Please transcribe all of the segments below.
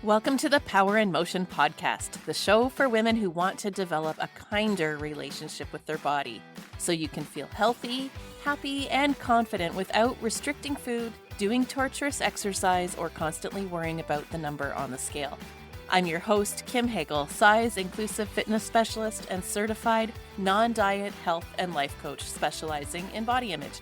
Welcome to the Power in Motion podcast, the show for women who want to develop a kinder relationship with their body so you can feel healthy, happy, and confident without restricting food, doing torturous exercise, or constantly worrying about the number on the scale. I'm your host, Kim Hagel, size-inclusive fitness specialist and certified non-diet health and life coach specializing in body image.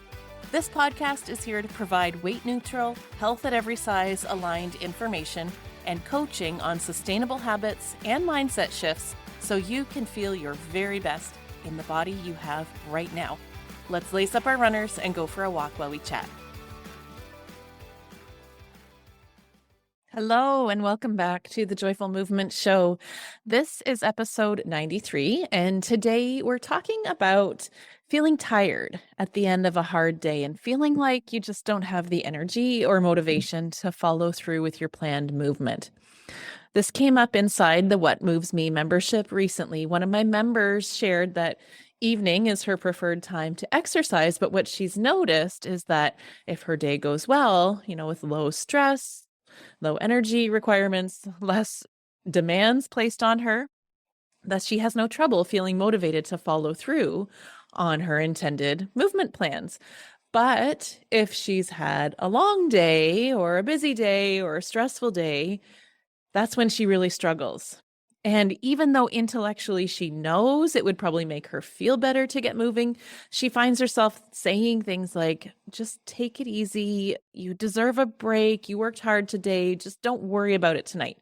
This podcast is here to provide weight-neutral, health at every size aligned information and coaching on sustainable habits and mindset shifts so you can feel your very best in the body you have right now. Let's lace up our runners and go for a walk while we chat. Hello, and welcome back to the Joyful Movement Show. This is episode 93, and today we're talking about feeling tired at the end of a hard day and feeling like you just don't have the energy or motivation to follow through with your planned movement. This came up inside the What Moves Me membership recently. One of my members shared that evening is her preferred time to exercise, but what she's noticed is that if her day goes well, with low stress, low energy requirements, less demands placed on her, that she has no trouble feeling motivated to follow through on her intended movement plans. But if she's had a long day or a busy day or a stressful day, that's when she really struggles. And even though intellectually she knows it would probably make her feel better to get moving, she finds herself saying things like, just take it easy. You deserve a break. You worked hard today. Just don't worry about it tonight.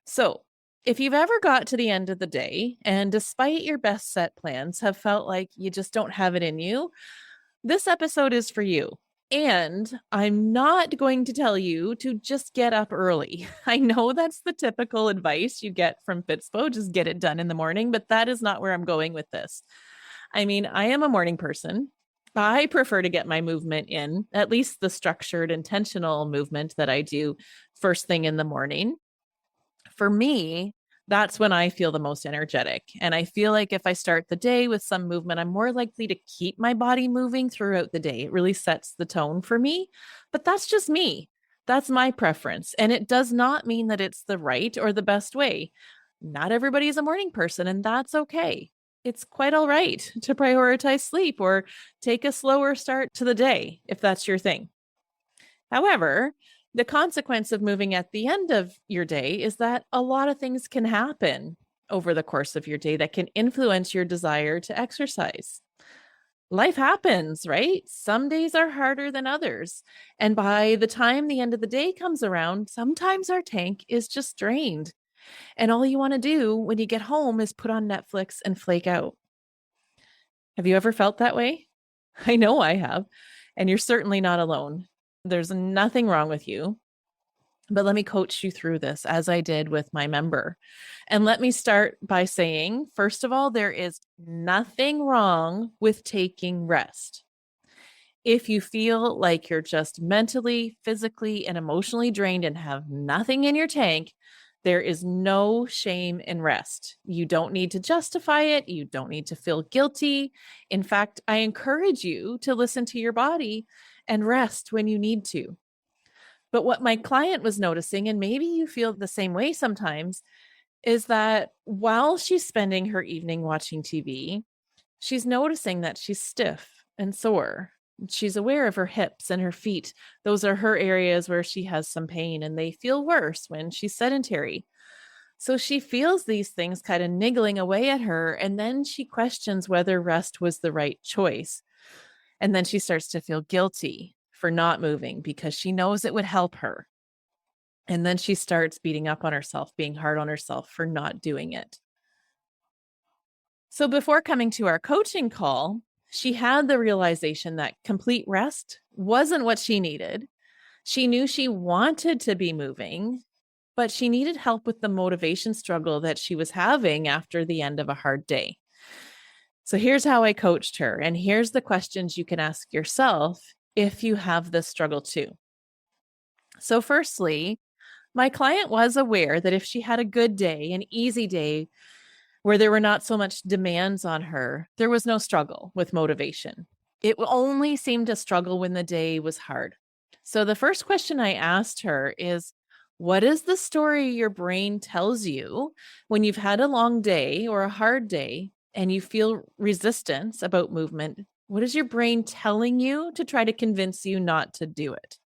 So if you've ever got to the end of the day and despite your best set plans have felt like you just don't have it in you, this episode is for you. And I'm not going to tell you to just get up early. I know that's the typical advice you get from Fitspo, just get it done in the morning, but that is not where I'm going with this. I mean, I am a morning person. I prefer to get my movement in, at least the structured, intentional movement that I do first thing in the morning. For me, that's when I feel the most energetic. And I feel like if I start the day with some movement, I'm more likely to keep my body moving throughout the day. It really sets the tone for me. But that's just me. That's my preference. And it does not mean that it's the right or the best way. Not everybody is a morning person, and that's okay. It's quite all right to prioritize sleep or take a slower start to the day if that's your thing. However, the consequence of moving at the end of your day is that a lot of things can happen over the course of your day that can influence your desire to exercise. Life happens, right? Some days are harder than others. And by the time the end of the day comes around, sometimes our tank is just drained. And all you want to do when you get home is put on Netflix and flake out. Have you ever felt that way? I know I have. And you're certainly not alone. There's nothing wrong with you, but let me coach you through this as I did with my member. And let me start by saying, first of all, there is nothing wrong with taking rest. If you feel like you're just mentally, physically, and emotionally drained and have nothing in your tank, there is no shame in rest. You don't need to justify it. You don't need to feel guilty. In fact, I encourage you to listen to your body and rest when you need to. But what my client was noticing, and maybe you feel the same way sometimes, is that while she's spending her evening watching TV, she's noticing that she's stiff and sore. She's aware of her hips and her feet. Those are her areas where she has some pain, and they feel worse when she's sedentary. So she feels these things kind of niggling away at her, and then she questions whether rest was the right choice. And then she starts to feel guilty for not moving because she knows it would help her. And then she starts beating up on herself, being hard on herself for not doing it. So before coming to our coaching call, she had the realization that complete rest wasn't what she needed. She knew she wanted to be moving, but she needed help with the motivation struggle that she was having after the end of a hard day. So here's how I coached her. And here's the questions you can ask yourself if you have this struggle too. So firstly, my client was aware that if she had a good day, an easy day, where there were not so much demands on her, there was no struggle with motivation. It only seemed to struggle when the day was hard. So the first question I asked her is, What is the story your brain tells you when you've had a long day or a hard day and you feel resistance about movement? What is your brain telling you to try to convince you not to do it?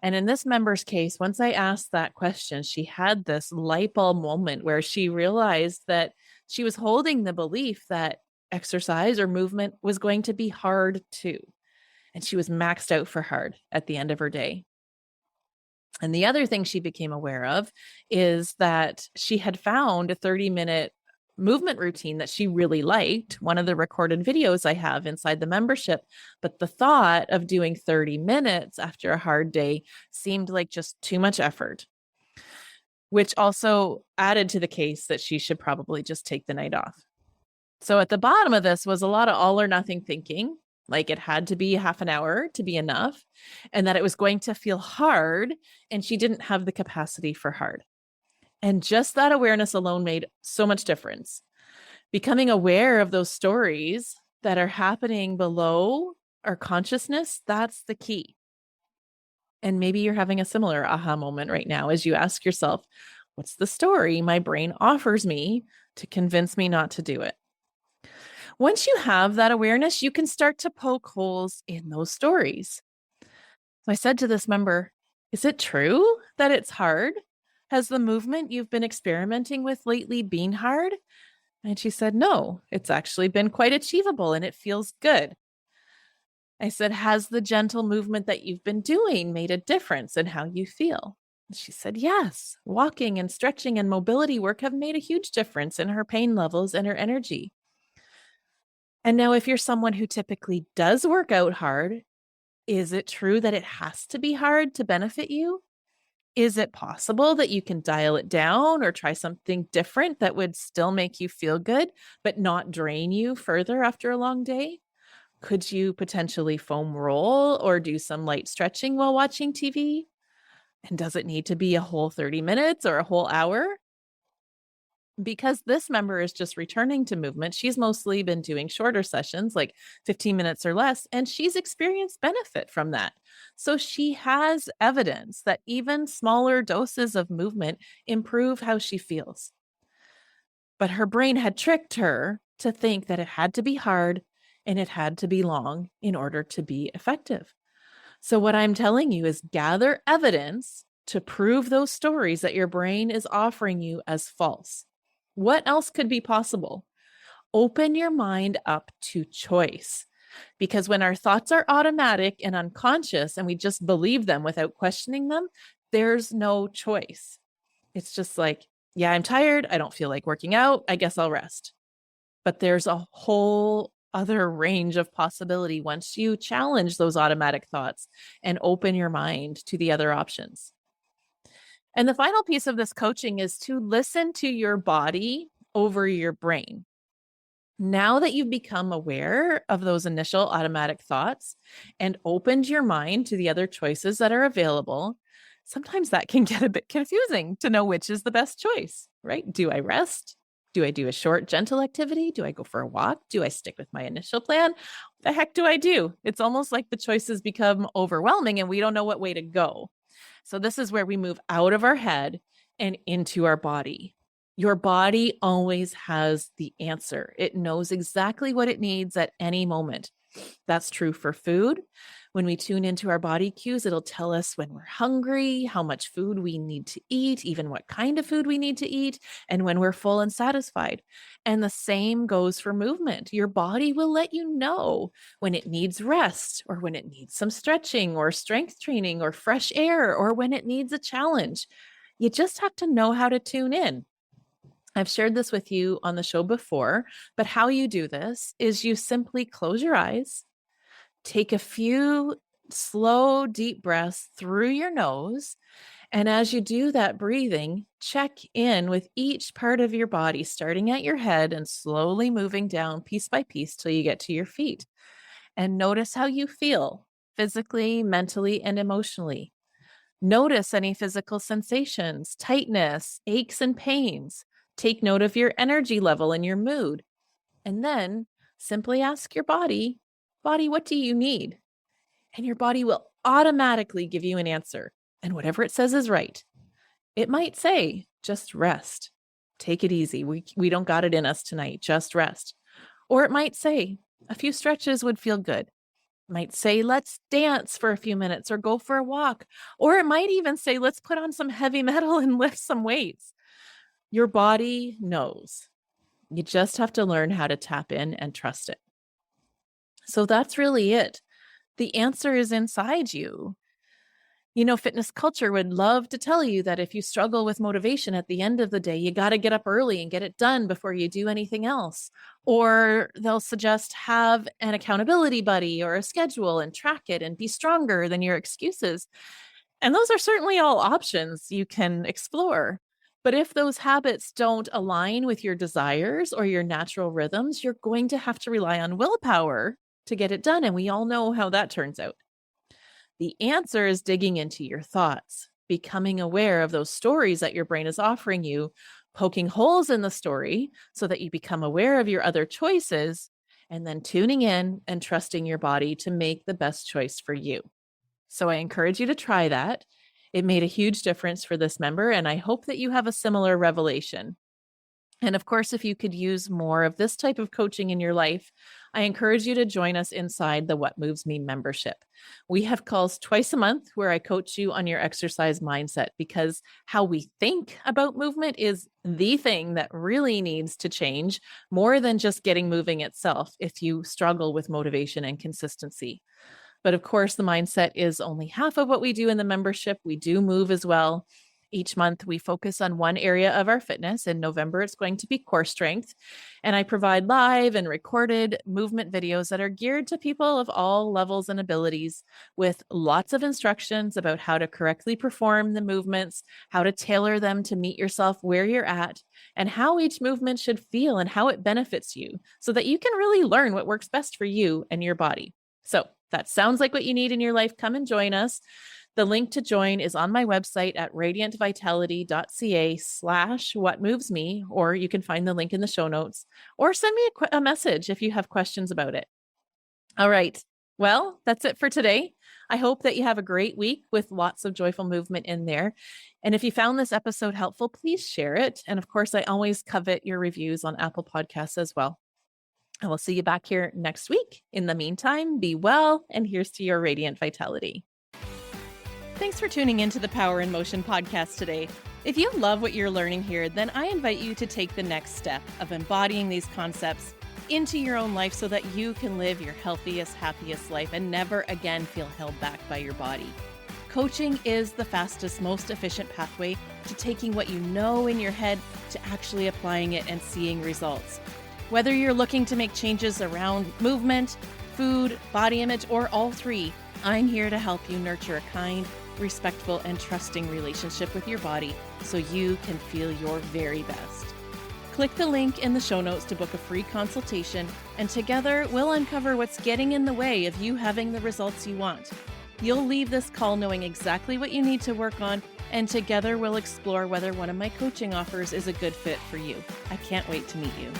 And in this member's case, once I asked that question, she had this light bulb moment where she realized that she was holding the belief that exercise or movement was going to be hard too. And she was maxed out for hard at the end of her day. And the other thing she became aware of is that she had found a 30-minute movement routine that she really liked, one of the recorded videos I have inside the membership. But the thought of doing 30 minutes after a hard day seemed like just too much effort, which also added to the case that she should probably just take the night off. So at the bottom of this was a lot of all or nothing thinking, like it had to be half an hour to be enough, and that it was going to feel hard, and she didn't have the capacity for hard. And just that awareness alone made so much difference. Becoming aware of those stories that are happening below our consciousness, that's the key. And maybe you're having a similar aha moment right now as you ask yourself, what's the story my brain offers me to convince me not to do it? Once you have that awareness, you can start to poke holes in those stories. So I said to this member, is it true that it's hard? Has the movement you've been experimenting with lately been hard? And she said, no, it's actually been quite achievable and it feels good. I said, has the gentle movement that you've been doing made a difference in how you feel? And she said, yes, walking and stretching and mobility work have made a huge difference in her pain levels and her energy. And now, if you're someone who typically does work out hard, is it true that it has to be hard to benefit you? Is it possible that you can dial it down or try something different that would still make you feel good, but not drain you further after a long day? Could you potentially foam roll or do some light stretching while watching TV? And does it need to be a whole 30 minutes or a whole hour? Because this member is just returning to movement, she's mostly been doing shorter sessions, like 15 minutes or less, and she's experienced benefit from that. So she has evidence that even smaller doses of movement improve how she feels. But her brain had tricked her to think that it had to be hard and it had to be long in order to be effective. So, what I'm telling you is gather evidence to prove those stories that your brain is offering you as false. What else could be possible? Open your mind up to choice. Because when our thoughts are automatic and unconscious and we just believe them without questioning them, there's no choice. It's just like, yeah, I'm tired. I don't feel like working out. I guess I'll rest. But there's a whole other range of possibility once you challenge those automatic thoughts and open your mind to the other options. And the final piece of this coaching is to listen to your body over your brain. Now that you've become aware of those initial automatic thoughts and opened your mind to the other choices that are available, sometimes that can get a bit confusing to know which is the best choice, right? Do I rest? Do I do a short, gentle activity? Do I go for a walk? Do I stick with my initial plan? What the heck do I do? It's almost like the choices become overwhelming and we don't know what way to go. So, this is where we move out of our head and into our body. Your body always has the answer. It knows exactly what it needs at any moment. That's true for food. When we tune into our body cues, it'll tell us when we're hungry, how much food we need to eat, even what kind of food we need to eat, and when we're full and satisfied. And the same goes for movement. Your body will let you know when it needs rest, or when it needs some stretching, or strength training, or fresh air, or when it needs a challenge. You just have to know how to tune in. I've shared this with you on the show before, but how you do this is you simply close your eyes, take a few slow, deep breaths through your nose. And as you do that breathing, check in with each part of your body, starting at your head and slowly moving down piece by piece till you get to your feet. And notice how you feel physically, mentally, and emotionally. Notice any physical sensations, tightness, aches, and pains. Take note of your energy level and your mood. And then simply ask your body, what do you need? And your body will automatically give you an answer. And whatever it says is right. It might say, just rest. Take it easy. We don't got it in us tonight. Just rest. Or it might say, a few stretches would feel good. It might say, let's dance for a few minutes or go for a walk. Or it might even say, let's put on some heavy metal and lift some weights. Your body knows. You just have to learn how to tap in and trust it. So that's really it. The answer is inside you. You know, fitness culture would love to tell you that if you struggle with motivation at the end of the day, you got to get up early and get it done before you do anything else. Or they'll suggest have an accountability buddy or a schedule and track it and be stronger than your excuses. And those are certainly all options you can explore. But if those habits don't align with your desires or your natural rhythms, you're going to have to rely on willpower to get it done. And we all know how that turns out. The answer is digging into your thoughts, becoming aware of those stories that your brain is offering you, poking holes in the story so that you become aware of your other choices, and then tuning in and trusting your body to make the best choice for you. So I encourage you to try that. It made a huge difference for this member, and I hope that you have a similar revelation. And of course, if you could use more of this type of coaching in your life, I encourage you to join us inside the What Moves Me membership. We have calls twice a month where I coach you on your exercise mindset, because how we think about movement is the thing that really needs to change more than just getting moving itself if you struggle with motivation and consistency. But of course, the mindset is only half of what we do in the membership. We do move as well. Each month, we focus on one area of our fitness. In November, it's going to be core strength. And I provide live and recorded movement videos that are geared to people of all levels and abilities, with lots of instructions about how to correctly perform the movements, how to tailor them to meet yourself where you're at, and how each movement should feel and how it benefits you, so that you can really learn what works best for you and your body. So that sounds like what you need in your life. Come and join us. The link to join is on my website at radiantvitality.ca/whatmovesme, or you can find the link in the show notes, or send me a message if you have questions about it. All right. Well, that's it for today. I hope that you have a great week with lots of joyful movement in there. And if you found this episode helpful, please share it. And of course, I always covet your reviews on Apple Podcasts as well. I will see you back here next week. In the meantime, be well, and here's to your radiant vitality. Thanks for tuning into the Power in Motion podcast today. If you love what you're learning here, then I invite you to take the next step of embodying these concepts into your own life so that you can live your healthiest, happiest life and never again feel held back by your body. Coaching is the fastest, most efficient pathway to taking what you know in your head to actually applying it and seeing results. Whether you're looking to make changes around movement, food, body image, or all three, I'm here to help you nurture a kind, respectful, and trusting relationship with your body so you can feel your very best. Click the link in the show notes to book a free consultation, and together we'll uncover what's getting in the way of you having the results you want. You'll leave this call knowing exactly what you need to work on, and together we'll explore whether one of my coaching offers is a good fit for you. I can't wait to meet you.